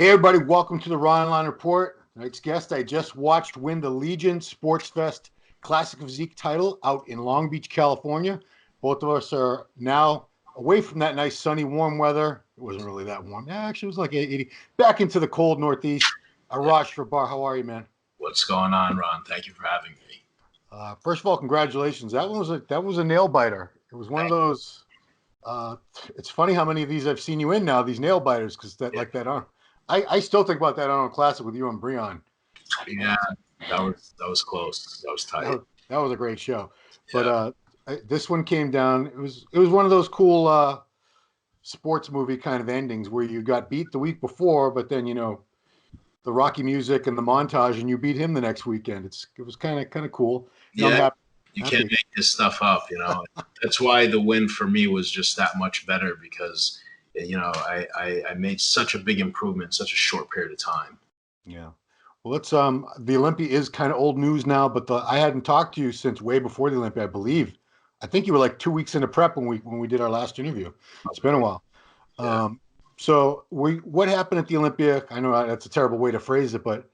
Hey everybody, welcome to the Ronline Report. Tonight's guest I just watched win the Legion Sports Fest Classic Physique title out in Long Beach, California. Both of us are now away from that nice sunny warm weather. It wasn't really that warm. Yeah, actually it was like 80. Back into the cold Northeast. Arash Rahbar, how are you, man? What's going on, Ron? Thank you for having me. First of all, congratulations. That was a nail biter. It was one of those. It's funny how many of these I've seen you in now, these nail biters, because like that arm. I still think about that Arnold Classic with you and Breon. Yeah, that was close. That was tight. That was a great show. Yeah. But this one came down. It was one of those cool sports movie kind of endings where you got beat the week before, but then the Rocky music and the montage, and you beat him the next weekend. It was kind of cool. Yeah, you can't make this stuff up. That's why the win for me was just that much better because. I made such a big improvement in such a short period of time. Yeah. Well, let's the Olympia is kind of old news now, but I hadn't talked to you since way before the Olympia, I believe. I think you were like 2 weeks into prep when we did our last interview. It's been a while. Yeah. So what happened at the Olympia? I know that's a terrible way to phrase it, but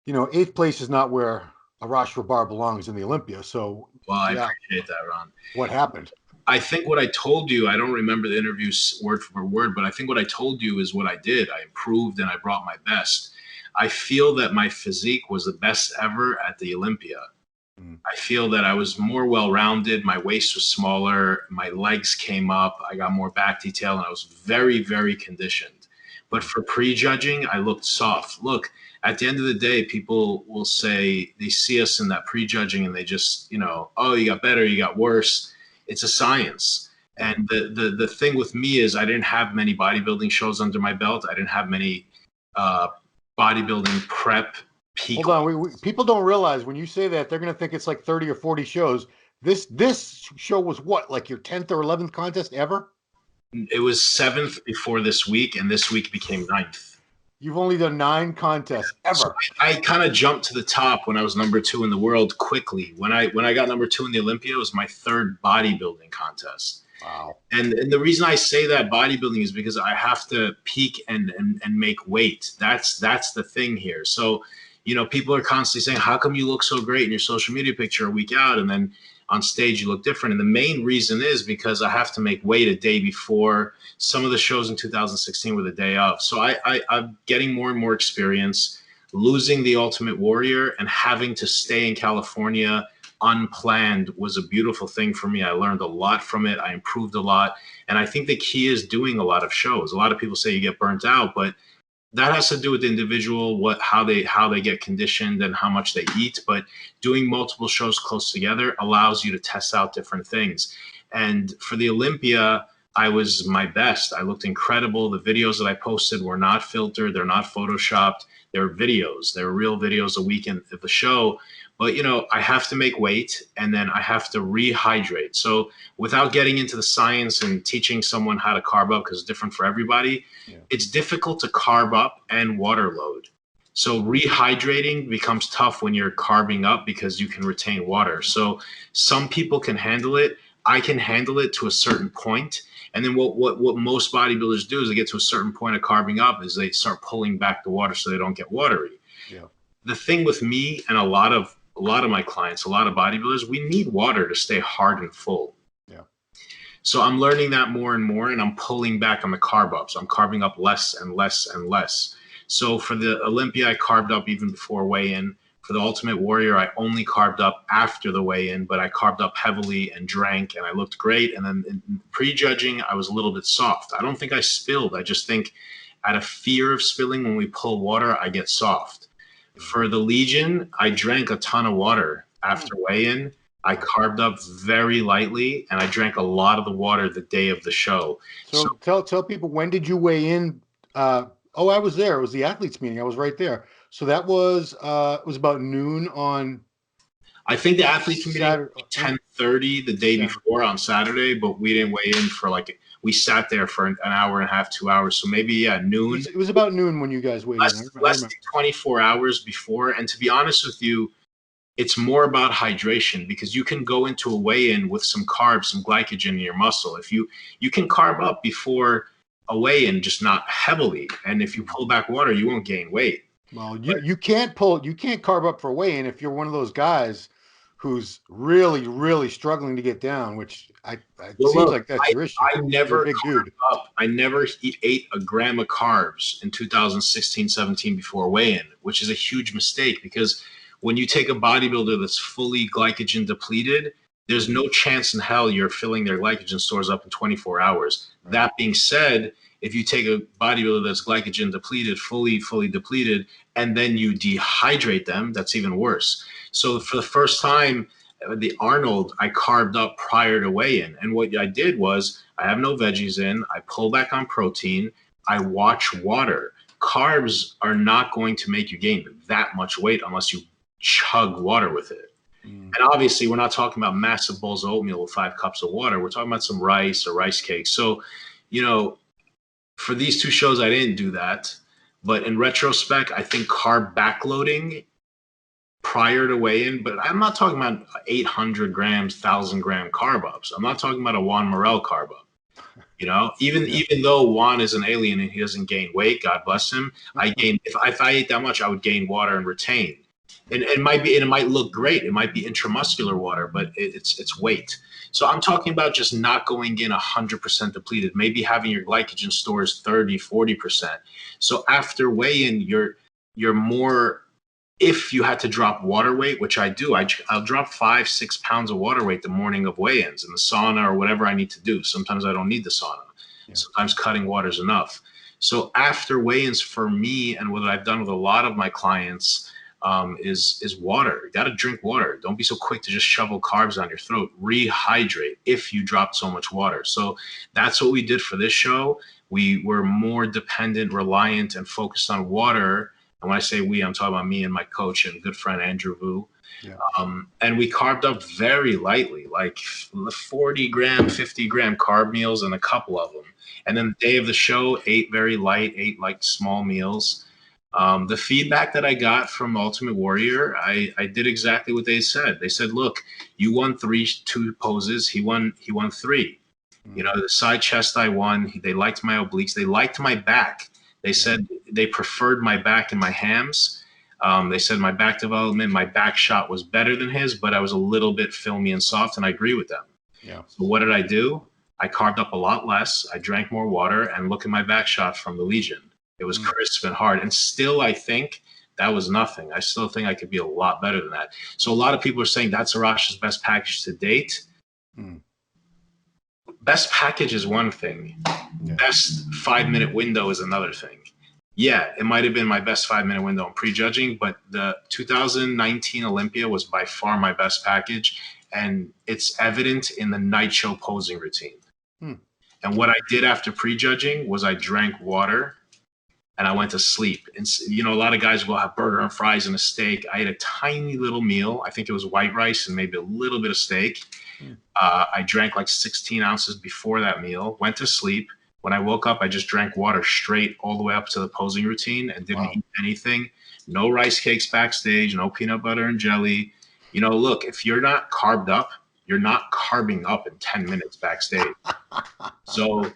8th place is not where Arash Rahbar belongs in the Olympia. So I appreciate that, Ron. What happened? I think what I told you, I don't remember the interview word for word, but I think what I told you is what I did. I improved and I brought my best. I feel that my physique was the best ever at the Olympia. I feel that I was more well-rounded. My waist was smaller. My legs came up. I got more back detail, and I was very, very conditioned. But for prejudging, I looked soft. Look, at the end of the day, people will say they see us in that prejudging, and they just, oh, you got better, you got worse. It's a science. And the thing with me is I didn't have many bodybuilding shows under my belt. I didn't have many bodybuilding prep peak. Hold on. People don't realize when you say that, they're going to think it's like 30 or 40 shows. This show was what, like your 10th or 11th contest ever? It was 7th before this week, and this week became 9th. You've only done 9 contests ever. So I kind of jumped to the top when I was number 2 in the world quickly. When I got number 2 in the Olympia, it was my 3rd bodybuilding contest. Wow. And the reason I say that bodybuilding is because I have to peak and make weight. That's the thing here. So, people are constantly saying, how come you look so great in your social media picture a week out and then on stage you look different? And the main reason is because I have to make weight a day before. Some of the shows in 2016 were the day of. So I'm getting more and more experience, losing the Ultimate Warrior and having to stay in California unplanned was a beautiful thing for me. I learned a lot from it. I improved a lot. And I think the key is doing a lot of shows. A lot of people say you get burnt out, but that has to do with the individual, how they get conditioned and how much they eat. But doing multiple shows close together allows you to test out different things. And for the Olympia, I was my best. I looked incredible. The videos that I posted were not filtered. They're not photoshopped. They're videos. They're real videos a weekend of the show. But, I have to make weight and then I have to rehydrate. So without getting into the science and teaching someone how to carb up, because it's different for everybody, It's difficult to carb up and water load. So rehydrating becomes tough when you're carbing up because you can retain water. So some people can handle it. I can handle it to a certain point. And then what most bodybuilders do is they get to a certain point of carbing up is they start pulling back the water so they don't get watery. Yeah. The thing with me and a lot of my clients, a lot of bodybuilders, we need water to stay hard and full. Yeah. So I'm learning that more and more, and I'm pulling back on the carb ups. I'm carving up less and less and less. So for the Olympia, I carved up even before weigh-in. For the Ultimate Warrior, I only carved up after the weigh-in, but I carved up heavily and drank, and I looked great. And then in prejudging, I was a little bit soft. I don't think I spilled. I just think out of fear of spilling, when we pull water, I get soft. For the Legion, I drank a ton of water after weigh-in. I carved up very lightly, and I drank a lot of the water the day of the show. So tell people, when did you weigh in? I was there. It was the athletes meeting. I was right there. So that was it was about noon on. I think the athletes meeting was 10:30 the day before on Saturday, but we didn't weigh in for we sat there for an hour and a half, 2 hours. So maybe noon. It was about noon when you guys weighed in. Less than 24 hours before. And to be honest with you, it's more about hydration because you can go into a weigh-in with some carbs, some glycogen in your muscle. If you can carb up before a weigh-in, just not heavily. And if you pull back water, you won't gain weight. Well, But you can't carb up for weigh-in if you're one of those guys who's really, really struggling to get down, which it well, seems look, like that's your issue. I You're a never big dude. carved up. I never ate a gram of carbs in 2016, 17 before weigh-in, which is a huge mistake because when you take a bodybuilder that's fully glycogen depleted, there's no chance in hell you're filling their glycogen stores up in 24 hours. Right. That being said, if you take a bodybuilder that's glycogen depleted, fully depleted, and then you dehydrate them, that's even worse. So for the first time, the Arnold, I carved up prior to weigh-in. And what I did was I have no veggies in. I pull back on protein. I watch water. Carbs are not going to make you gain that much weight unless you chug water with it. And obviously, we're not talking about massive bowls of oatmeal with 5 cups of water. We're talking about some rice or rice cakes. So, for these 2 shows, I didn't do that. But in retrospect, I think carb backloading prior to weigh-in, but I'm not talking about 800 grams, 1,000-gram carb ups. I'm not talking about a Juan Morel carb up. Even though Juan is an alien and he doesn't gain weight, God bless him, if I ate that much, I would gain water and retain. And it might look great. It might be intramuscular water, but it's weight. So I'm talking about just not going in 100% depleted, maybe having your glycogen stores 30, 40%. So after weigh-in, you're more, if you had to drop water weight, which I do, I'll drop 5-6 pounds of water weight the morning of weigh-ins in the sauna or whatever I need to do. Sometimes I don't need the sauna. Yeah. Sometimes cutting water is enough. So after weigh-ins for me, and what I've done with a lot of my clients, is water. You got to drink water. Don't be so quick to just shovel carbs down your throat. Rehydrate if you dropped so much water. So that's what we did for this show. We were more dependent, reliant, and focused on water. And when I say we, I'm talking about me and my coach and good friend Andrew Vu. Yeah. And we carved up very lightly, like 40 gram, 50 gram carb meals and a couple of them. And then the day of the show, ate very light, ate like small meals. The feedback that I got from Ultimate Warrior, I did exactly what they said. They said, look, you won 2 poses. He won 3. The side chest I won. They liked my obliques. They liked my back. They said they preferred my back and my hams. They said my back development, my back shot was better than his, but I was a little bit filmy and soft, and I agree with them. Yeah. So what did I do? I carved up a lot less. I drank more water, and look at my back shot from the Legion. It was crisp and hard. And still, I think that was nothing. I still think I could be a lot better than that. So a lot of people are saying that's Arash's best package to date. Best package is one thing. Yeah. Best 5-minute window is another thing. Yeah, it might have been my best 5-minute window in prejudging, but the 2019 Olympia was by far my best package. And it's evident in the night show posing routine. And what I did after prejudging was I drank water and I went to sleep. And a lot of guys will have burger and fries and a steak. I ate a tiny little meal. I think it was white rice and maybe a little bit of steak. I drank like 16 ounces before that meal, went to sleep. When I woke up, I just drank water straight all the way up to the posing routine and didn't eat anything. No rice cakes backstage, no peanut butter and jelly. Look, if you're not carved up, you're not carbing up in 10 minutes backstage. So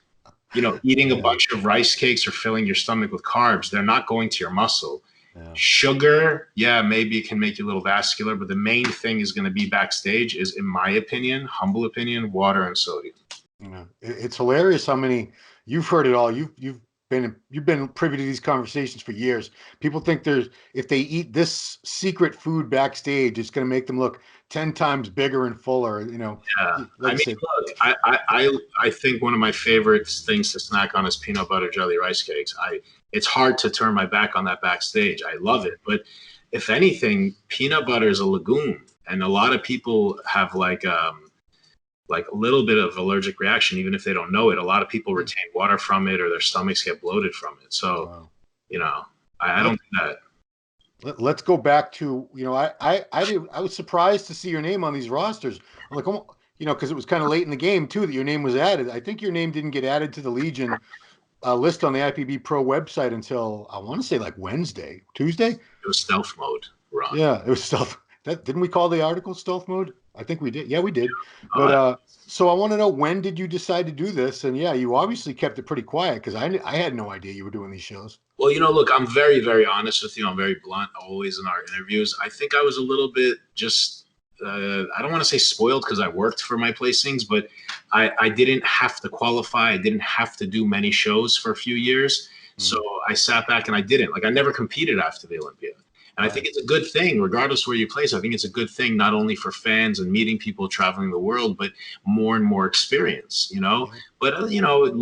eating a bunch of rice cakes or filling your stomach with carbs, they're not going to your muscle. Yeah. Sugar, maybe it can make you a little vascular, but the main thing is going to be backstage is, in my opinion, humble opinion, water and sodium. Yeah. It's hilarious how many, you've heard it all. You've been privy to these conversations for years. People think if they eat this secret food backstage, it's going to make them look 10 times bigger and fuller. Yeah. Look, I think one of my favorite things to snack on is peanut butter jelly rice cakes. It's hard to turn my back on that backstage. I love it, but if anything, peanut butter is a legume, and a lot of people have like a little bit of allergic reaction, even if they don't know it. A lot of people retain water from it, or their stomachs get bloated from it. So, I don't do that. Let's go back to, I was surprised to see your name on these rosters. I'm like, because it was kind of late in the game too that your name was added. I think your name didn't get added to the Legion list on the IPB Pro website until I want to say like Tuesday. It was stealth mode, Ron. Yeah, it was stealth. That didn't we call the article stealth mode? I think we did. Yeah, we did. But Uh, so I want to know, when did you decide to do this? And yeah, you obviously kept it pretty quiet because I had no idea you were doing these shows. well, look, I'm very, very honest with you. I'm very blunt always in our interviews. I think I was a little bit just, I don't want to say spoiled because I worked for my placings, but I didn't have to qualify. I didn't have to do many shows for a few years. So Mm, I sat back and I didn't. Like, I never competed after the Olympia. And I right. think it's a good thing, regardless where you place. I think it's a good thing, not only for fans and meeting people traveling the world, but more and more experience, Yeah. But,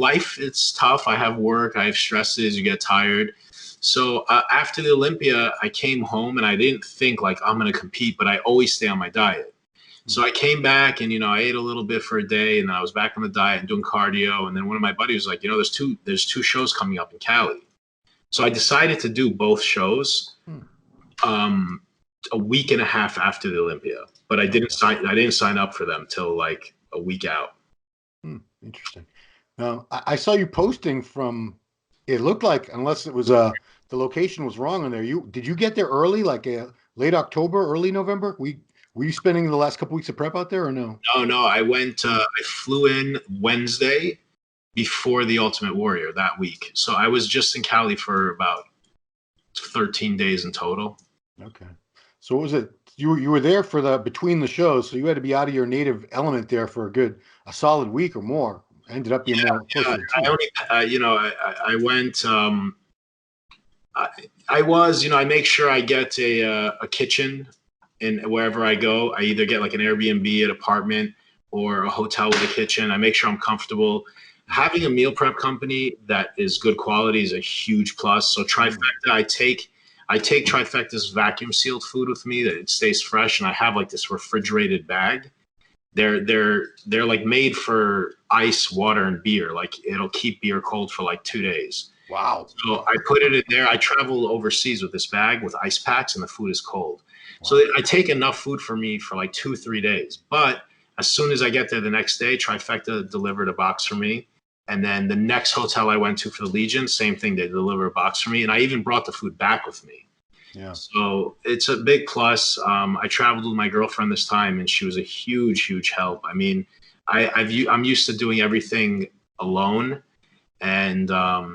life, it's tough. I have work, I have stresses, you get tired. So after the Olympia, I came home and I didn't think like I'm going to compete, but I always stay on my diet. Mm, So I came back and, I ate a little bit for a day and I was back on the diet and doing cardio. And then one of my buddies was like, there's two shows coming up in Cali. So I decided to do both shows mm, um, a week and a half after the Olympia, but okay. I didn't sign up for them till like a week out. Interesting. Now, I saw you posting from, it looked like, unless it was the location was wrong on there. Did you get there early, like late October, early November? Were you spending the last couple weeks of prep out there or no? No, no, I flew in Wednesday before the Ultimate Warrior that week. So I was just in Cali for about 13 days in total. Okay. So what was it? You were there for the between the shows, so you had to be out of your native element there for a solid week or more. Ended up being more Yeah, closer to 2. I went. I, I was, I make sure I get a kitchen in wherever I go. I either get like an Airbnb, an apartment, or a hotel with a kitchen. I make sure I'm comfortable. Having a meal prep company that is good quality is a huge plus. So Trifecta, Mm, I take Trifecta's vacuum sealed food with me that it stays fresh, and I have like this refrigerated bag. They're like made for ice, water, and beer. Like it'll keep beer cold for like 2 days. wow. So I put it in there. I travel overseas with this bag with ice packs, and the food is cold. So Wow. I take enough food for me for like 2, 3 days. But as soon as I get there the next day, Trifecta delivered a box for me. And then the next hotel I went to for the Legion, same thing. They deliver a box for me, and I even brought the food back with me. Yeah. So it's a big plus. I traveled with my girlfriend this time, and she was a huge, huge help. I mean, I'm used to doing everything alone, and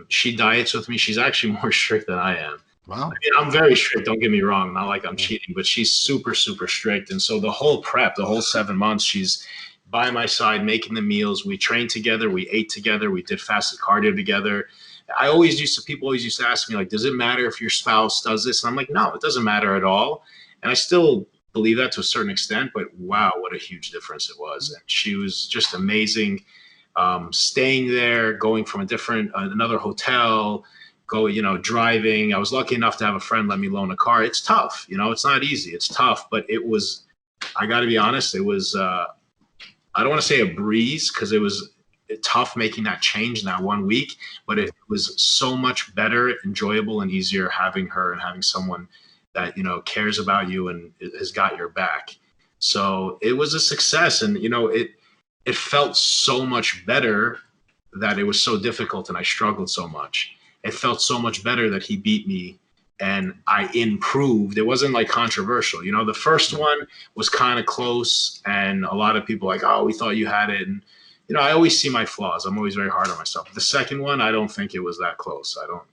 she diets with me. She's actually more strict than I am. I Wow. mean, I'm very strict. Don't get me wrong. Not like I'm Yeah. cheating, but she's super, super strict. And so the whole prep, the whole 7 months, she's by my side making the meals. We trained together. We ate together. We did fasted cardio together. People always used to ask me, like, does it matter if your spouse does this? And I'm like, no, it doesn't matter at all. And I still believe that to a certain extent, but wow, what a huge difference it was. And she was just amazing. Staying there, going from another hotel, driving. I was lucky enough to have a friend let me loan a car. It's tough, it's not easy. It's tough, but I got to be honest, it was, I don't want to say a breeze because it was tough making that change in that 1 week, but it was so much better, enjoyable, and easier having her and having someone that, cares about you and has got your back. So it was a success. And, it felt so much better that it was so difficult and I struggled so much. It felt so much better that he beat me and I improved. It wasn't like controversial. The first one was kind of close and a lot of people like, oh, we thought you had it. And, I always see my flaws. I'm always very hard on myself. The second one, I don't think it was that close. I don't,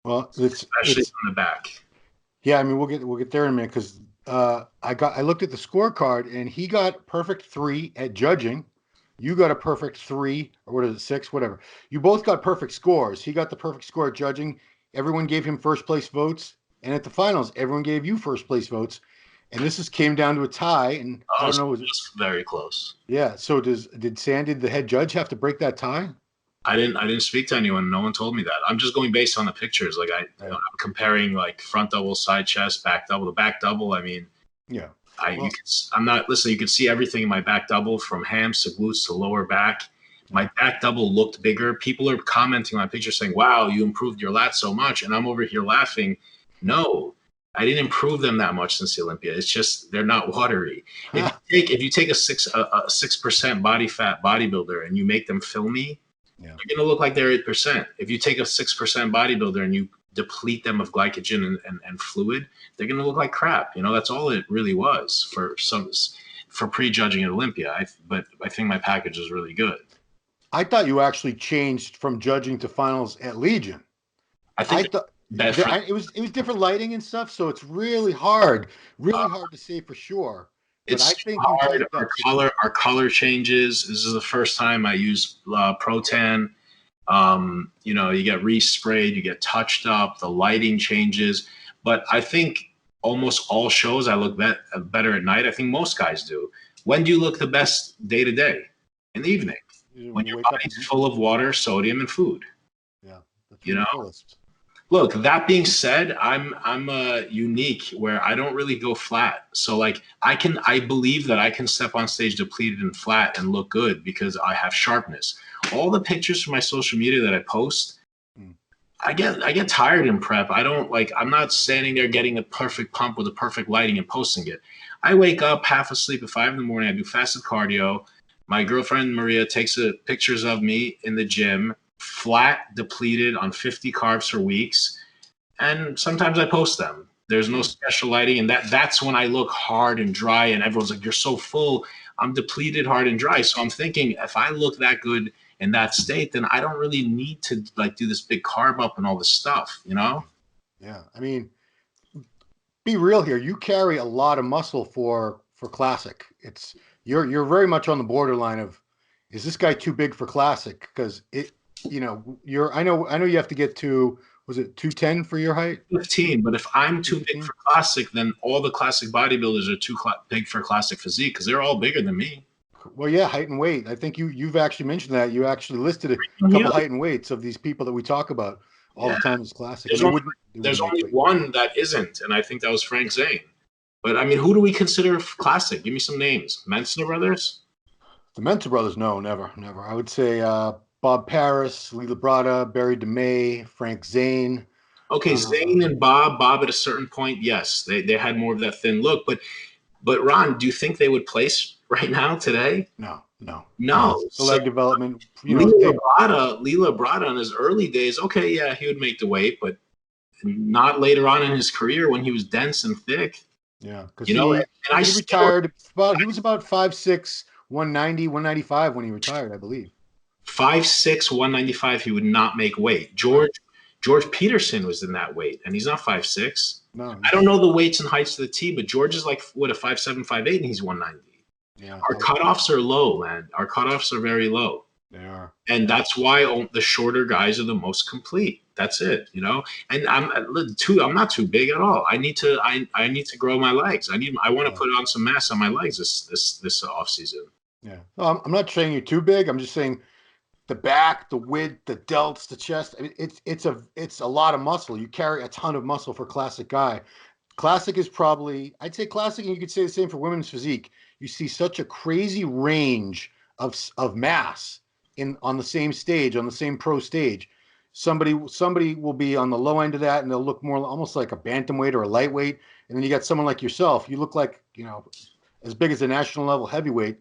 Well, especially it's from the back. yeah. I mean, we'll get there in a minute because I looked at the scorecard and he got perfect 3 at judging. You got a perfect 3, or what is it, 6, whatever. You both got perfect scores. He got the perfect score at judging. Everyone gave him first place votes, and at the finals, everyone gave you first place votes. And came down to a tie. And I Oh, don't so know, it was very close. yeah. So did the head judge have to break that tie? I didn't speak to anyone. No one told me that. I'm just going based on the pictures. Like I'm Right. comparing like front double, side chest, back double. The back double, I mean, Yeah. you Well, can, I'm not, listen, you can see everything in my back double from hams to glutes to lower back. yeah. My back double looked bigger. People are commenting on my picture saying, wow, you improved your lats so much. And I'm over here laughing. No, I didn't improve them that much since the Olympia. It's just, they're not watery. If you take a 6% body fat bodybuilder and you make them filmy, Yeah. you're going to look like they're 8%. If you take a 6% bodybuilder and you deplete them of glycogen and fluid, they're going to look like crap. You know, that's all it really was for prejudging at Olympia. But I think my package is really good. I thought you actually changed from judging to finals at Legion. I I think thought that it was different lighting and stuff, so it's really hard to say for sure. But I it's think you hard. tightened up. Our color changes. This is the first time I use Protan. You know, you get resprayed, you get touched up, the lighting changes. But I think almost all shows I look better at night. I think most guys do. When do you look the best day to day? In the evening, when your body's full of water, sodium, and food. Yeah, that's you know. Fullest. Look, that being said, I'm unique where I don't really go flat. So like I believe that I can step on stage depleted and flat and look good because I have sharpness. All the pictures from my social media that I post, I get tired in prep. I'm not standing there getting a perfect pump with the perfect lighting and posting it. I wake up half asleep at 5 a.m. I do fasted cardio. My girlfriend Maria takes pictures of me in the gym, flat, depleted on 50 carbs for weeks, and sometimes I post them. There's no special lighting, and that's when I look hard and dry, and everyone's like, "You're so full." I'm depleted, hard and dry. So I'm thinking, if I look that good in that state, then I don't really need to like do this big carb up and all this stuff, you know? Yeah, I mean, be real here. You carry a lot of muscle for classic. You're very much on the borderline of, is this guy too big for classic? Because I know you have to get to, was it 210 for your height? 15. But if I'm too big for classic, then all the classic bodybuilders are too big for classic physique because they're all bigger than me. Well, yeah, height and weight. I think you've actually mentioned that. You actually listed a couple height and weights of these people that we talk about all the time as classic. There's only one that isn't, and I think that was Frank Zane. But I mean, who do we consider classic? Give me some names. Mensa brothers? The Mensa brothers, no, never. I would say Bob Paris, Lee Labrada, Barry DeMay, Frank Zane. Okay, Zane and Bob at a certain point, yes, they had more of that thin look. But Ron, do you think they would place right now today? No. So leg development. Lee Labrada in his early days, okay, yeah, he would make the weight, but not later on in his career when he was dense and thick. Yeah, because he retired. He was about 5'6", 190, 195 when he retired, I believe. 5'6", 195. He would not make weight. George Peterson was in that weight, and he's not 5'6". No, I don't know the weights and heights of the T, but George is like what, a 5'7", 5'8", and he's 190. Yeah, our cutoffs are low, man. Our cutoffs are very low. They are, and that's why the shorter guys are the most complete. That's it, you know. And I'm not too big at all. I need to grow my legs. I want to put on some mass on my legs this off season. Yeah, well, I'm not saying you're too big. I'm just saying the back, the width, the delts, the chest. I mean, it's a lot of muscle. You carry a ton of muscle for classic guy. Classic is probably, I'd say classic, and you could say the same for women's physique. You see such a crazy range of mass on the same stage, on the same pro stage. Somebody will be on the low end of that, and they'll look more almost like a bantamweight or a lightweight. And then you got someone like yourself. You look like, as big as a national level heavyweight,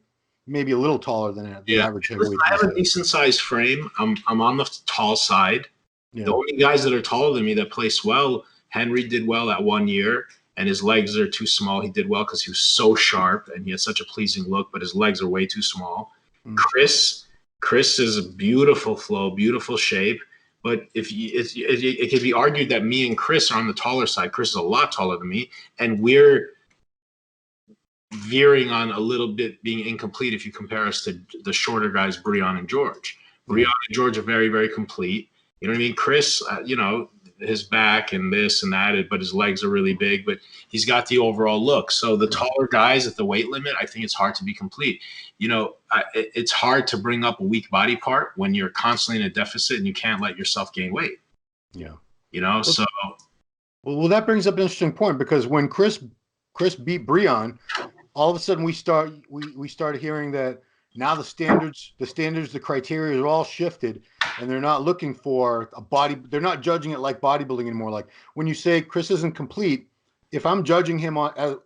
maybe a little taller than the average heavyweight. Listen, I have a decent sized frame. I'm on the tall side. Yeah. The only guys that are taller than me that place well, Henry did well that 1 year, and his legs are too small. He did well because he was so sharp and he had such a pleasing look, but his legs are way too small. Chris is a beautiful flow, beautiful shape. But it could be argued that me and Chris are on the taller side. Chris is a lot taller than me, and we're veering on a little bit being incomplete if you compare us to the shorter guys, Breon and George. Breon and George are very, very complete. You know what I mean? Chris, his back and this and that, but his legs are really big, but he's got the overall look. So the taller guys at the weight limit, I think it's hard to be complete. It's hard to bring up a weak body part when you're constantly in a deficit and you can't let yourself gain weight. Yeah. So. Well, that brings up an interesting point, because when Chris beat Breon, all of a sudden we started hearing that now the standards, the criteria are all shifted, and they're not looking for they're not judging it like bodybuilding anymore. Like when you say Chris isn't complete, if I'm judging him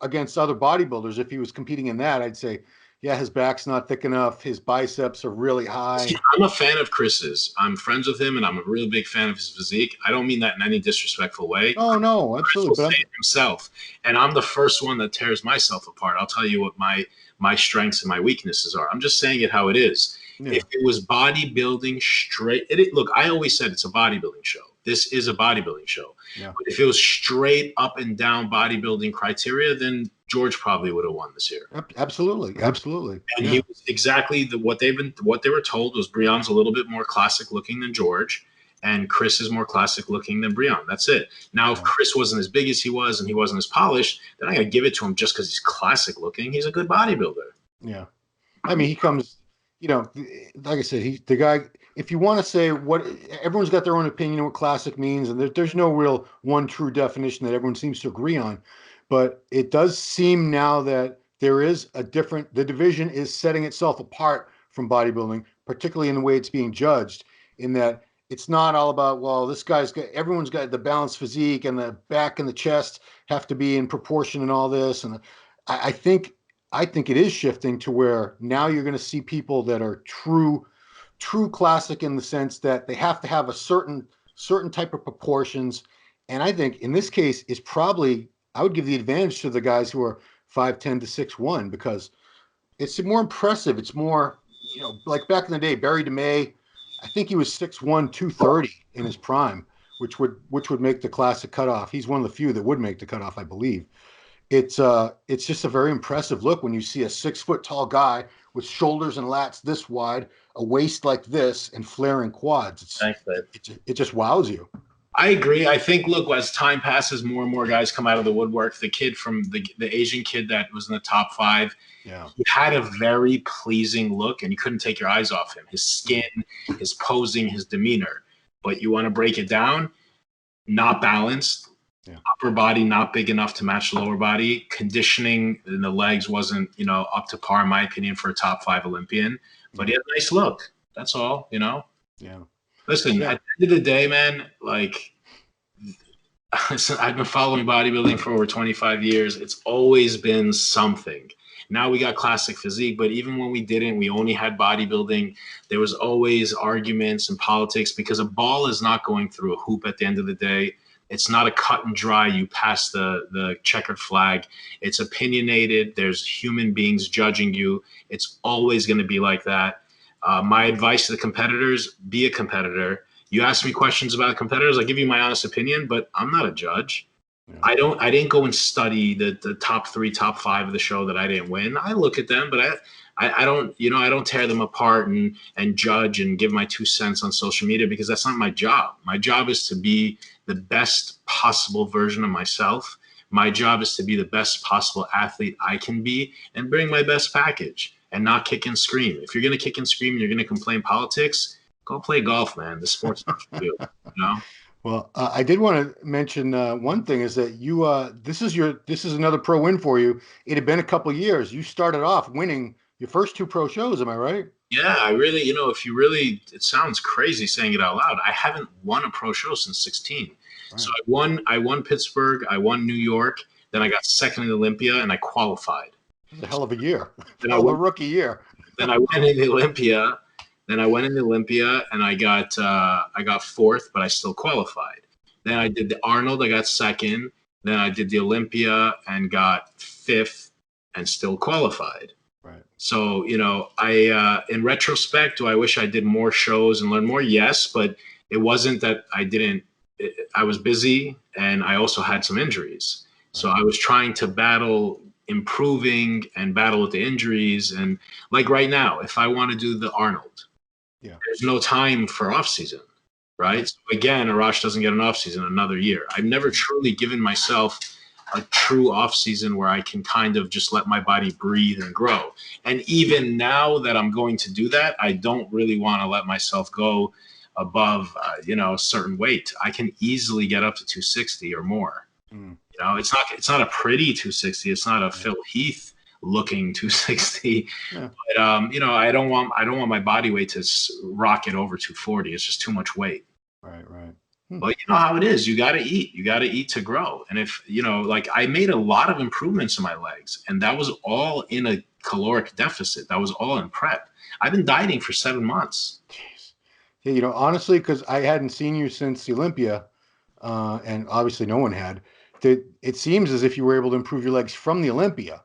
against other bodybuilders, if he was competing in that, I'd say, yeah, his back's not thick enough. His biceps are really See, high. I'm a fan of Chris's. I'm friends with him, and I'm a real big fan of his physique. I don't mean that in any disrespectful way. Oh no, Chris absolutely. will But say it himself, and I'm the first one that tears myself apart. I'll tell you what my strengths and my weaknesses are. I'm just saying it how it is. yeah, If it was bodybuilding straight, look, I always said it's a bodybuilding show. This is a bodybuilding show. yeah, But if it was straight up and down bodybuilding criteria, then George probably would have won this year. absolutely, absolutely. And Yeah, he was exactly what they were told was Breon's a little bit more classic looking than George, and Chris is more classic looking than Breon. That's it. Now, if yeah. Chris wasn't as big as he was and he wasn't as polished, then I'm gonna give it to him just because he's classic looking. He's a good bodybuilder. Yeah. I mean, he comes, like I said, he's the guy. If you want to say what everyone's got their own opinion of what classic means, and there's no real one true definition that everyone seems to agree on. But it does seem now that there is the division is setting itself apart from bodybuilding, particularly in the way it's being judged, in that it's not all about, well, everyone's got the balanced physique and the back and the chest have to be in proportion and all this. And I, I think I think it is shifting to where now you're going to see people that are true classic in the sense that they have to have a certain type of proportions. And I think in this case is probably I would give the advantage to the guys who are 5'10" to 6'1" because it's more impressive. It's more, like back in the day, Barry DeMay, I think he was 6'1", 230 in his prime, which would make the classic cutoff. He's one of the few that would make the cutoff, I believe. It's just a very impressive look when you see a 6 foot tall guy with shoulders and lats this wide, a waist like this, and flaring quads. Thanks, babe. It just wows you. I agree. I think, look, as time passes, more and more guys come out of the woodwork. The kid from the Asian kid that was in the top 5, Yeah, he had a very pleasing look, and you couldn't take your eyes off him. His skin, his posing, his demeanor. But you want to break it down, not balanced, yeah, upper body not big enough to match the lower body. Conditioning in the legs wasn't, up to par, in my opinion, for a top 5 Olympian. But he had a nice look. That's all. yeah, Listen, yeah. at the end of the day, man, like I've been following bodybuilding for over 25 years. It's always been something. Now we got classic physique, but even when we didn't, we only had bodybuilding. There was always arguments and politics because a ball is not going through a hoop at the end of the day. It's not a cut and dry, you pass the checkered flag. It's opinionated. There's human beings judging you. It's always going to be like that. My advice to the competitors, be a competitor. You ask me questions about competitors, I give you my honest opinion, but I'm not a judge. Yeah. I didn't go and study the top 3, top 5 of the show that I didn't win. I look at them, but I don't, I don't tear them apart and judge and give my 2 cents on social media because that's not my job. My job is to be the best possible version of myself. My job is to be the best possible athlete I can be and bring my best package and not kick and scream. If you're going to kick and scream and you're going to complain politics, go play golf, man. The sport's not for you, Well, I did want to mention one thing is that this is another pro win for you. It had been a couple years. You started off winning your first 2 pro shows. Am I right? Yeah, I really, it sounds crazy saying it out loud. I haven't won a pro show since 16. Right. So I won Pittsburgh, I won New York, then I got second in Olympia and I qualified. It was a hell of a year. Then Hell of a rookie year. Then I went in the Olympia. Then I went in the Olympia and I got 4th, but I still qualified. Then I did the Arnold, I got 2nd. Then I did the Olympia and got 5th and still qualified. Right. So, I in retrospect, do I wish I did more shows and learned more? Yes, but it wasn't that I didn't. I was busy and I also had some injuries. So I was trying to battle improving and battle with the injuries. And like right now, if I want to do the Arnold, there's no time for off season, right? So again, Arash doesn't get an off season another year. I've never truly given myself a true off season where I can kind of just let my body breathe and grow. And even now that I'm going to do that, I don't really want to let myself go above, a certain weight. I can easily get up to 260 or more. It's not a pretty 260. It's not a Phil Heath looking 260. Yeah. But I don't want my body weight to rocket over 240. It's just too much weight. Right. But you know how it is. You got to eat. You got to eat to grow. And if, like I made a lot of improvements in my legs and that was all in a caloric deficit. That was all in prep. I've been dieting for 7 months. Jeez. Yeah, honestly, because I hadn't seen you since the Olympia, and obviously no one had. It seems as if you were able to improve your legs from the Olympia.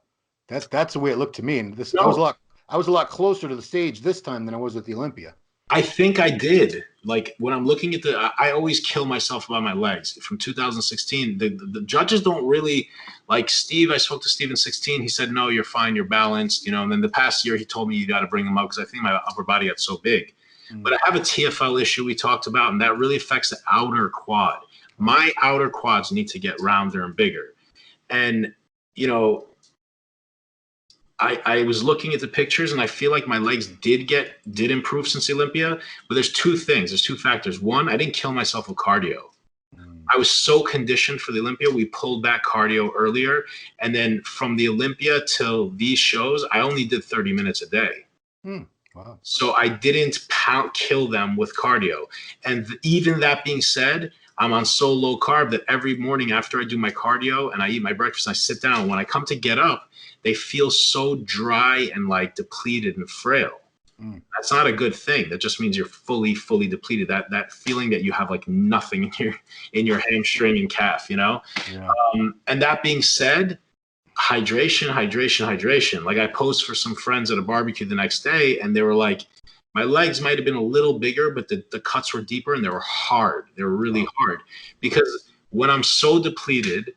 That's the way it looked to me. And this, No, I was a lot closer to the stage this time than I was at the Olympia. I think I did. Like when I'm looking at I always kill myself about my legs. From 2016, the judges don't really like Steve. I spoke to Steve in 16. He said, no, you're fine. You're balanced, And then the past year he told me you got to bring them up because I think my upper body got so big. But I have a TFL issue we talked about, and that really affects the outer quad. My outer quads need to get rounder and bigger. And, I was looking at the pictures and I feel like my legs did improve since the Olympia, but there's two things. There's two factors. One, I didn't kill myself with cardio. I was so conditioned for the Olympia. We pulled back cardio earlier. And then from the Olympia till these shows, I only did 30 minutes a day. Wow. So I didn't kill them with cardio. And even that being said, I'm on so low carb that every morning after I do my cardio and I eat my breakfast, I sit down. When I come to get up, they feel so dry and like depleted and frail. That's not a good thing. That just means you're fully depleted. That feeling that you have like nothing in your hamstring and calf, Yeah. And that being said, hydration. Like I posed for some friends at a barbecue the next day, and they were like, my legs might have been a little bigger, but the cuts were deeper and they were hard. They were really hard because when I'm so depleted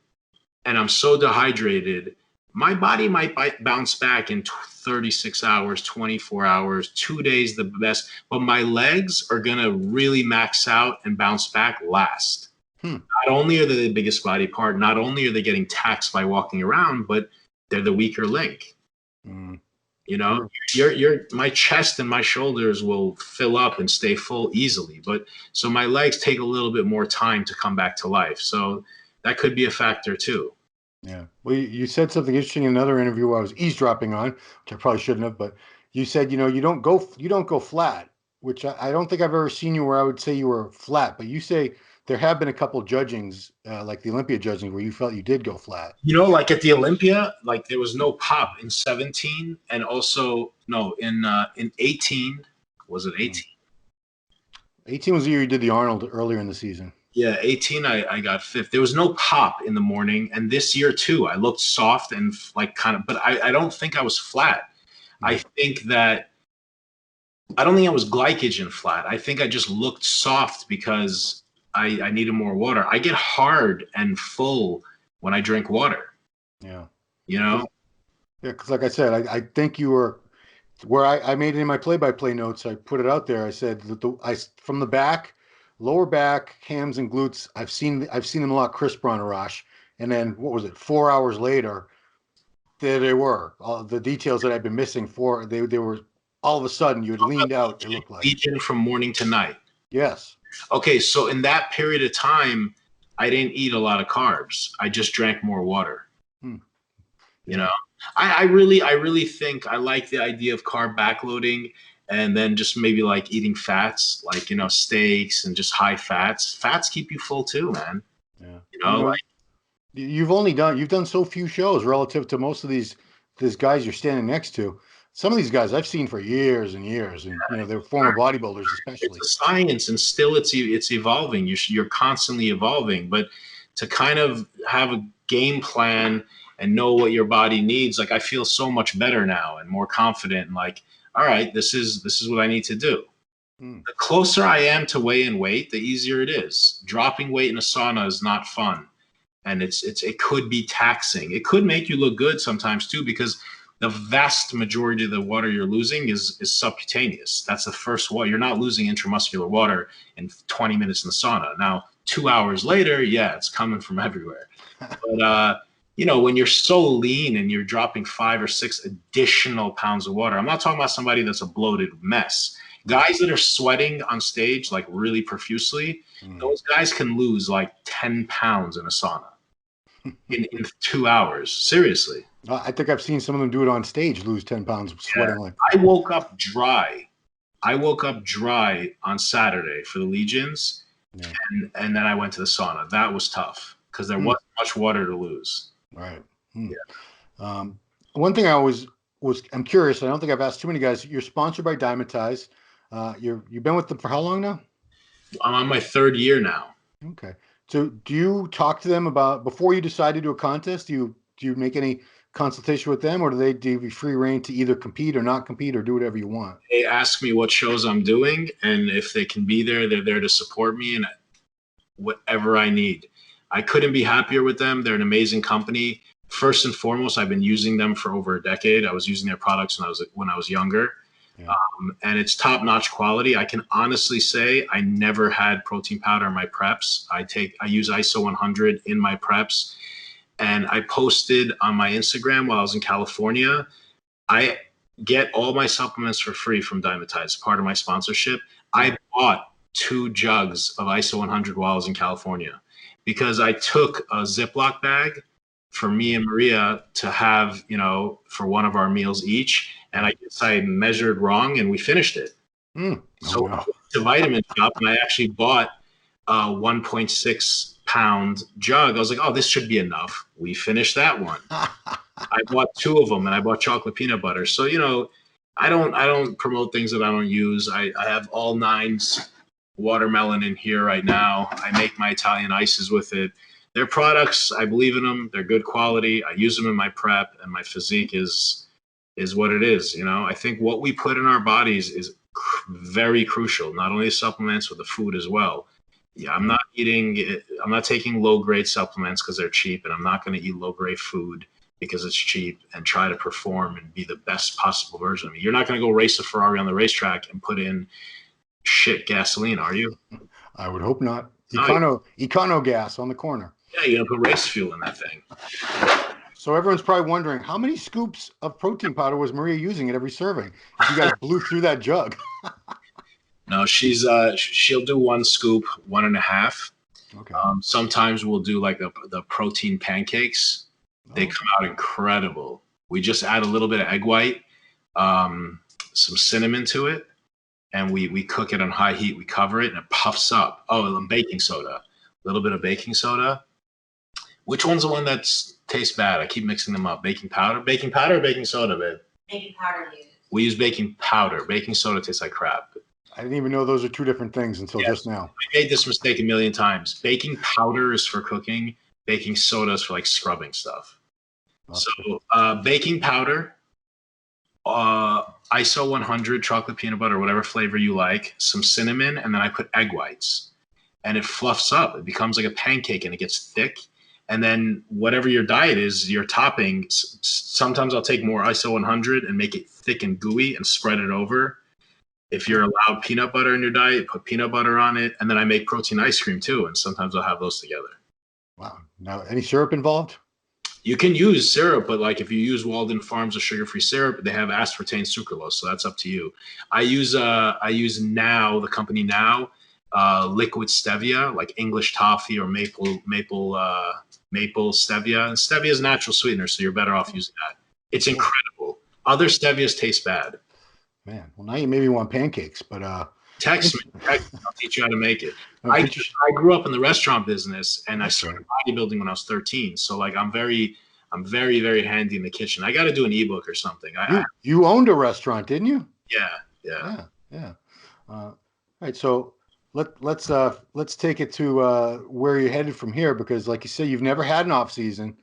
and I'm so dehydrated, my body might bounce back in 36 hours, 24 hours, 2 days, the best. But my legs are going to really max out and bounce back last. Not only are they the biggest body part, not only are they getting taxed by walking around, but they're the weaker link. My chest and my shoulders will fill up and stay full easily. But so my legs take a little bit more time to come back to life. So that could be a factor too. Yeah. Well, you said something interesting in another interview I was eavesdropping on, which I probably shouldn't have, but you said, you don't go flat, which I don't think I've ever seen you where I would say you were flat, but you say there have been a couple judgings, like the Olympia judging, where you felt you did go flat. Like at the Olympia, like there was no pop in 17 and also in 18. Was it 18? 18 was the year you did the Arnold earlier in the season. Yeah, 18, I got fifth. There was no pop in the morning. And this year, too, I looked soft and like kind of, but I don't think I was flat. I don't think I was glycogen flat. I think I just looked soft because I needed more water. I get hard and full when I drink water. Yeah. Yeah, because like I said, I think you were where I made it in my play-by-play notes. I put it out there. I said that from the back, lower back, hams, and glutes. I've seen them a lot crisper on Arash. And then what was it? 4 hours later, there they were. All the details that I've been missing. They were all of a sudden you had leaned out. It looked like legion from morning to night. Yes. Okay, so in that period of time, I didn't eat a lot of carbs. I just drank more water. I really think I like the idea of carb backloading. And then just maybe like eating fats, like, steaks and just high fats. Fats keep you full too, man. Yeah. You've done so few shows relative to most of these guys you're standing next to. Some of these guys I've seen for years and years, and they're former bodybuilders, especially. It's a science, and still it's evolving. You're constantly evolving, but to kind of have a game plan and know what your body needs, like I feel so much better now and more confident, and like, all right, this is what I need to do. The closer I am to weigh-in weight, the easier it is. Dropping weight in a sauna is not fun, and it could be taxing. It could make you look good sometimes too, because the vast majority of the water you're losing is subcutaneous. That's the first water. You're not losing intramuscular water in 20 minutes in the sauna. Now, 2 hours later, yeah, it's coming from everywhere. But when you're so lean and you're dropping 5 or 6 additional pounds of water, I'm not talking about somebody that's a bloated mess. Guys that are sweating on stage like really profusely, those guys can lose like 10 pounds in a sauna in 2 hours. Seriously. I think I've seen some of them do it on stage, lose 10 pounds sweating. Yeah. Like I woke up dry on Saturday for the Legions, and then I went to the sauna. That was tough because there wasn't much water to lose. Right. Yeah. One thing I always I'm curious. I don't think I've asked too many guys. You're sponsored by Dymatize. You've been with them for how long now? I'm on my third year now. Okay. So do you talk to them about before you decide to do a contest? Do you make any consultation with them, or do they give you free reign to either compete or not compete or do whatever you want? They ask me what shows I'm doing, and if they can be there, they're there to support me and whatever I need. I couldn't be happier with them. They're an amazing company. First and foremost, I've been using them for over a decade. I was using their products when I was younger. Yeah. And it's top-notch quality. I can honestly say I never had protein powder in my preps. I use ISO 100 in my preps, and I posted on my Instagram while I was in California. I get all my supplements for free from Dymatize, part of my sponsorship. I bought 2 jugs of ISO 100 while I was in California because I took a Ziploc bag for me and Maria to have, for one of our meals each. And I guess I measured wrong and we finished it. So I went to Vitamin Shop and I actually bought a 1.6 pound jug. I was like, oh, this should be enough. We finished that one. I bought 2 of them and I bought chocolate peanut butter. So, I don't promote things that I don't use. I have all 9s watermelon in here right now. I make my Italian ices with it. Their products, I believe in them. They're good quality. I use them in my prep, and my physique is what it is. I think what we put in our bodies is very crucial. Not only the supplements, but the food as well. Yeah, I'm not taking low grade supplements because they're cheap, and I'm not going to eat low grade food because it's cheap and try to perform and be the best possible version of me. You're not going to go race a Ferrari on the racetrack and put in shit gasoline, are you? I would hope not. Econo gas on the corner. Yeah, you're going to put race fuel in that thing. So everyone's probably wondering, how many scoops of protein powder was Maria using at every serving? You guys blew through that jug. No, she'll do 1 scoop, 1.5. Okay. Sometimes we'll do like the protein pancakes. They come out incredible. We just add a little bit of egg white, some cinnamon to it, and we cook it on high heat. We cover it and it puffs up. Oh, and baking soda. A little bit of baking soda. Which one's the one that tastes bad? I keep mixing them up. Baking powder? Baking powder or baking soda, babe? Baking powder we use baking powder. Baking soda tastes like crap. I didn't even know those are 2 different things until just now. I made this mistake a million times. Baking powder is for cooking. Baking soda is for like scrubbing stuff. So baking powder, ISO 100 chocolate peanut butter, whatever flavor you like, some cinnamon, and then I put egg whites. And it fluffs up. It becomes like a pancake and it gets thick. And then whatever your diet is, your topping, sometimes I'll take more ISO 100 and make it thick and gooey and spread it over. If you're allowed peanut butter in your diet, put peanut butter on it. And then I make protein ice cream too. And sometimes I'll have those together. Wow. Now, any syrup involved? You can use syrup, but like if you use Walden Farms or sugar-free syrup, they have aspartame sucralose, so that's up to you. I use Now, the company Now, liquid stevia, like English toffee or maple stevia. And stevia is a natural sweetener, so you're better off using that. It's incredible. Other stevias taste bad. Man, well, now you maybe want pancakes, but text me. I'll teach you how to make it. I grew up in the restaurant business, and I started bodybuilding when I was 13. So like I'm very, very handy in the kitchen. I got to do an ebook or something. You owned a restaurant, didn't you? Yeah. All right, so let's take it to where you're headed from here, because like you said, you've never had an off season.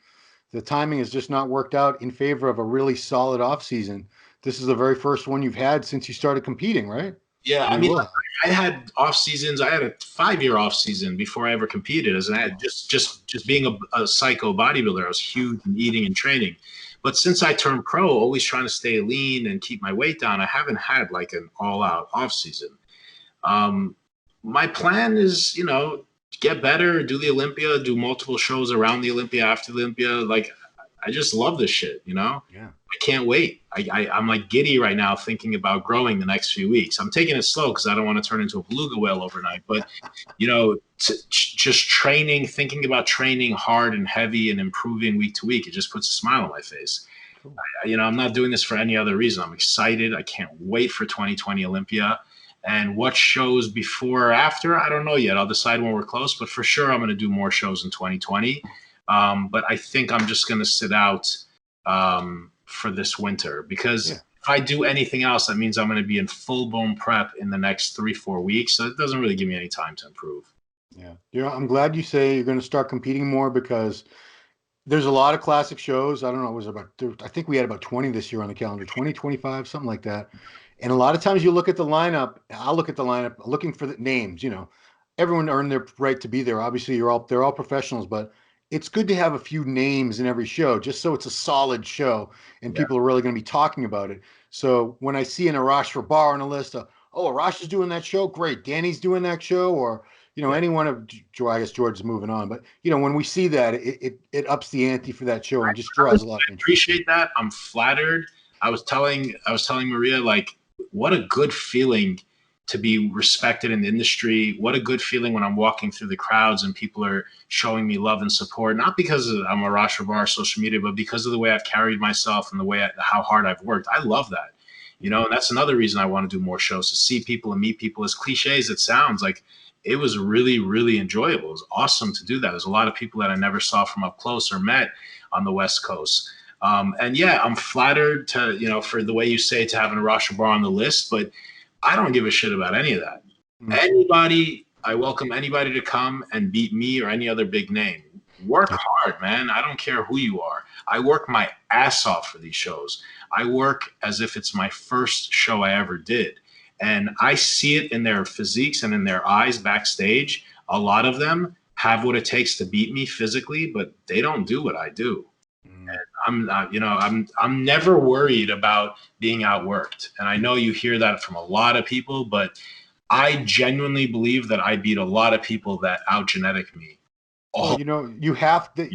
The timing has just not worked out in favor of a really solid off season. This is the very first one you've had since you started competing, right? Yeah, I mean, I had off seasons. I had a 5-year off season before I ever competed. As I had just being a psycho bodybuilder, I was huge in eating and training. But since I turned pro, always trying to stay lean and keep my weight down, I haven't had like an all-out off season. My plan is, get better, do the Olympia, do multiple shows around the Olympia, after the Olympia. Like, I just love this shit, Yeah. I can't wait. I'm like giddy right now thinking about growing the next few weeks. I'm taking it slow because I don't want to turn into a beluga whale overnight. But, just training, thinking about training hard and heavy and improving week to week, it just puts a smile on my face. Cool. I'm not doing this for any other reason. I'm excited. I can't wait for 2020 Olympia. And what shows before or after, I don't know yet. I'll decide when we're close. But for sure, I'm going to do more shows in 2020. But I think I'm just going to sit out for this winter, because Yeah. if I do anything else, that means I'm going to be in full-blown prep in the next 3-4 weeks. So it doesn't really give me any time to improve. Yeah. I'm glad you say you're going to start competing more, because there's a lot of classic shows. I don't know. It was about, I think we had about 20 this year on the calendar, 20, 25, something like that. And a lot of times you look at the lineup, I'll look at the lineup looking for the names, everyone earned their right to be there. Obviously they're all professionals, but it's good to have a few names in every show, just so it's a solid show and Yeah. people are really going to be talking about it. So when I see an Arash Rahbar on a list, oh, Arash is doing that show, great. Danny's doing that show, or any one of, I guess George is moving on, but when we see that, it ups the ante for that show and just draws a lot of interest. Appreciate that. I'm flattered. I was telling Maria, like, what a good feeling to be respected in the industry. What a good feeling when I'm walking through the crowds and people are showing me love and support, not because I'm a Arash Rahbar social media, but because of the way I've carried myself and the way how hard I've worked. I love that. And that's another reason I want to do more shows, to see people and meet people. As cliche as it sounds, like, it was really, really enjoyable. It was awesome to do that. There's a lot of people that I never saw from up close or met on the West Coast. And yeah, I'm flattered to, for the way you say, to have an Arash Rahbar on the list, but I don't give a shit about any of that. I welcome anybody to come and beat me or any other big name. Work hard, man. I don't care who you are. I work my ass off for these shows. I work as if it's my first show I ever did. And I see it in their physiques and in their eyes backstage. A lot of them have what it takes to beat me physically, but they don't do what I do. And I'm not, I'm never worried about being outworked. And I know you hear that from a lot of people, but I genuinely believe that I beat a lot of people that out-genetic me. Well, you have to,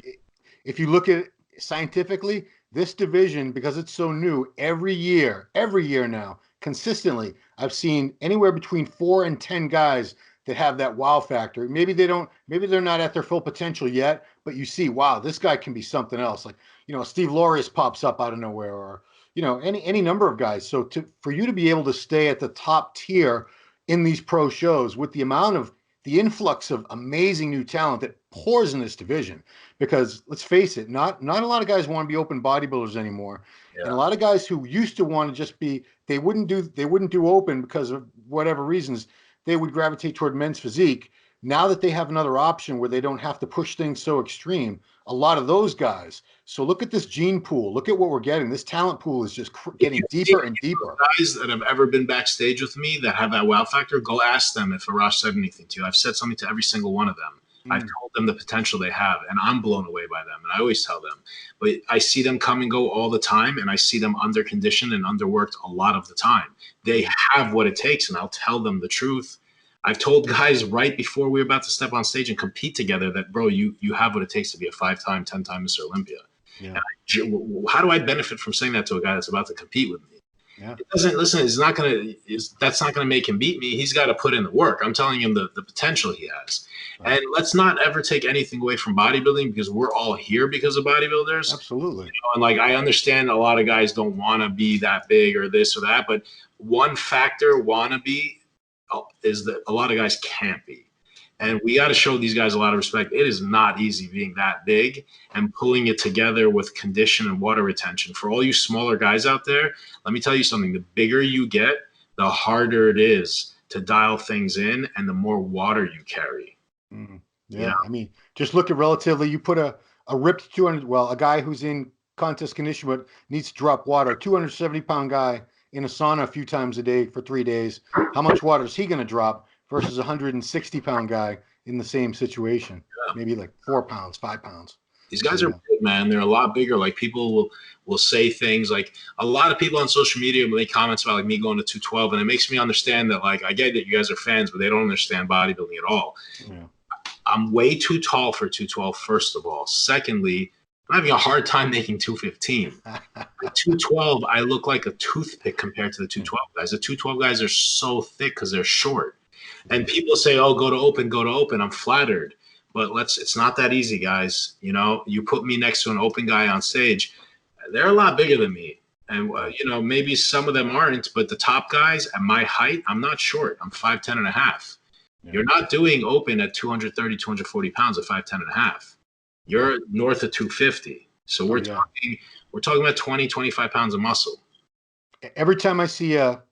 if you look at it scientifically, this division, because it's so new, every year now, consistently, I've seen anywhere between 4 and 10 guys that have that wow factor. Maybe they're not at their full potential yet, but you see, wow, this guy can be something else. Like, Steve Laureus pops up out of nowhere, or, any number of guys. So for you to be able to stay at the top tier in these pro shows with the influx of amazing new talent that pours in this division, because let's face it, not a lot of guys want to be open bodybuilders anymore. Yeah. And a lot of guys who used to want to just be, they wouldn't do open because of whatever reasons, they would gravitate toward men's physique. Now that they have another option where they don't have to push things so extreme, a lot of those guys. So look at this gene pool. Look at what we're getting. This talent pool is just getting deeper and deeper. Guys that have ever been backstage with me that have that wow factor, go ask them if Arash said anything to you. I've said something to every single one of them. I've told them the potential they have, and I'm blown away by them. And I always tell them, but I see them come and go all the time, and I see them under conditioned and underworked a lot of the time. They have what it takes, and I'll tell them the truth. I've told guys right before we were about to step on stage and compete together that, bro, you have what it takes to be a 5-time, 10-time Mr. Olympia. Yeah. How do I benefit from saying that to a guy that's about to compete with me? Yeah. It doesn't, listen, that's not gonna make him beat me. He's got to put in the work. I'm telling him the potential he has. Right. And let's not ever take anything away from bodybuilding, because we're all here because of bodybuilders. Absolutely. And like, I understand a lot of guys don't want to be that big or this or that, but one factor wannabe is that a lot of guys can't be. And we got to show these guys a lot of respect. It is not easy being that big and pulling it together with condition and water retention. For all you smaller guys out there, let me tell you something. The bigger you get, the harder it is to dial things in and the more water you carry. Yeah. I mean, just look at relatively, you put a ripped 200, a guy who's in contest condition but needs to drop water, 270-pound guy in a sauna a few times a day for 3 days. How much water is he going to drop versus a 160-pound guy in the same situation? Yeah. Maybe like 4 pounds, 5 pounds. These guys are big, man. They're a lot bigger. Like, people will say things like, a lot of people on social media make comments about like me going to 212, and it makes me understand that, like, I get that you guys are fans, but they don't understand bodybuilding at all. Yeah. I'm way too tall for 212, first of all. Secondly, I'm having a hard time making 215. At 212, I look like a toothpick compared to the 212 guys. The 212 guys are so thick because they're short. And people say, oh, go to open. I'm flattered. But it's not that easy, guys. You put me next to an open guy on stage, they're a lot bigger than me. And, maybe some of them aren't, but the top guys at my height, I'm not short. I'm 5'10 and a half. Yeah. You're not doing open at 230, 240 pounds at 5'10 and a half. You're north of 250. So we're talking We're talking about 20, 25 pounds of muscle. Every time I see a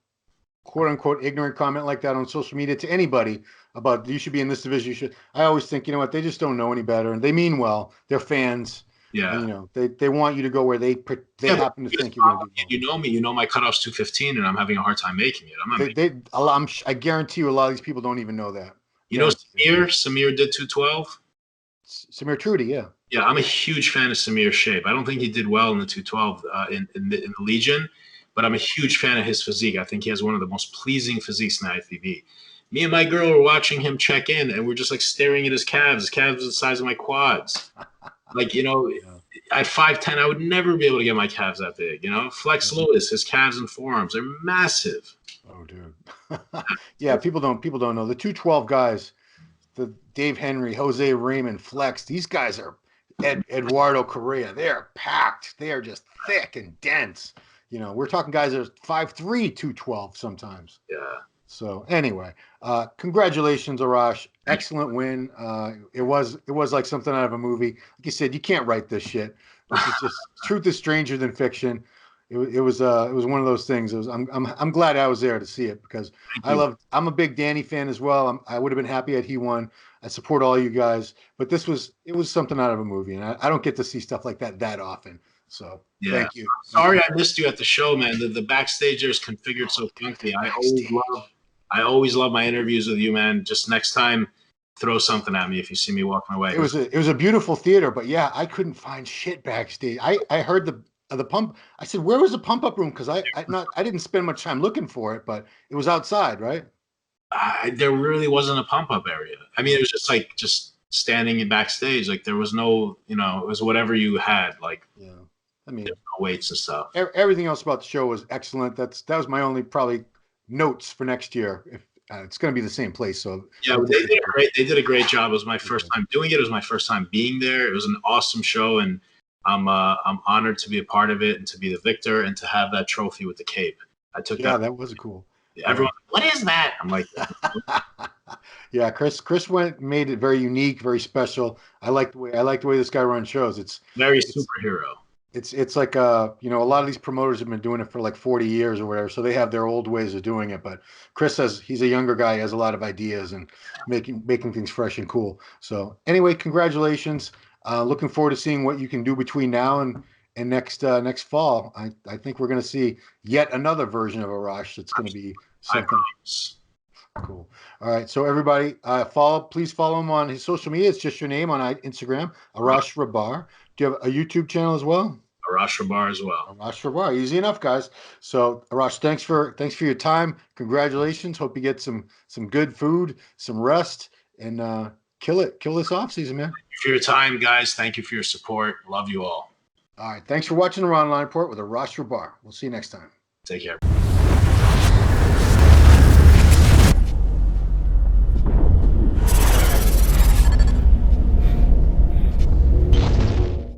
quote unquote ignorant comment like that on social media to anybody about you should be in this division, you should, I always think, you know what, they just don't know any better, and they mean well. They're fans. Yeah. And, you know, they want you to go where they happen to think you're going to do. You know me. You know my cutoff's 215, and I'm having a hard time making it. I'm not. I guarantee you, a lot of these people don't even know that. You know, Samir did 212. Samir Trudy, yeah. Yeah, I'm a huge fan of Samir's shape. I don't think he did well in the 212 in the Legion, but I'm a huge fan of his physique. I think he has one of the most pleasing physiques in the IFBB. Me and my girl were watching him check in, and we're just like staring at his calves. His calves are the size of my quads. Like, you know, at 5'10", I would never be able to get my calves that big. You know, Flex Lewis, his calves and forearms are massive. Oh, dude. Yeah, people don't know the 212 guys. The Dave Henry, Jose Raymond, Flex. These guys are Eduardo Correa. They are packed. They are just thick and dense. You know, we're talking guys that are 5'3", 212 sometimes. Yeah. So anyway, congratulations, Arash. Excellent win. It was like something out of a movie. Like you said, you can't write this shit. This is just truth is stranger than fiction. It was one of those things. I'm glad I was there to see it because I'm a big Danny fan as well. I would have been happy had he won. I support all you guys, but it was something out of a movie, and I don't get to see stuff like that often. So thank you. Sorry I missed you at the show, man. The backstage there is configured so funky. I always love my interviews with you, man. Just next time, throw something at me if you see me walking away. It was a beautiful theater, but yeah, I couldn't find shit backstage. I heard the pump. I said, where was the pump up room? Because I didn't spend much time looking for it, but it was outside, right? There really wasn't a pump up area. I mean, it was just standing in backstage. Like there was no, you know, it was whatever you had. Like, yeah, I mean, no weights and stuff. Everything else about the show was excellent. That was my only probably notes for next year. If it's going to be the same place, so yeah, they did a great job. It was my first time doing it. It was my first time being there. It was an awesome show, and I'm honored to be a part of it and to be the victor and to have that trophy with the cape. I took that. Yeah, that was cool. Everyone, what is that? I'm like, yeah, Chris made it very unique, very special. I like the way this guy runs shows. It's very superhero. It's like you know, a lot of these promoters have been doing it for like 40 years or whatever, so they have their old ways of doing it. But Chris says he's a younger guy, he has a lot of ideas and making things fresh and cool. So anyway, congratulations. Looking forward to seeing what you can do between now and next fall. I think we're going to see yet another version of Arash that's going to be something cool. All right, so everybody, please follow him on his social media. It's just your name on Instagram, Arash Rahbar. Do you have a YouTube channel as well? Arash Rahbar as well. Arash Rahbar, easy enough, guys. So Arash, thanks for your time. Congratulations. Hope you get some good food, some rest, and kill this off season, man. Thank you for your time, guys. Thank you for your support. Love you all. All right, thanks for watching the Ronline Report with Arash Rahbar. We'll see you next time. Take care.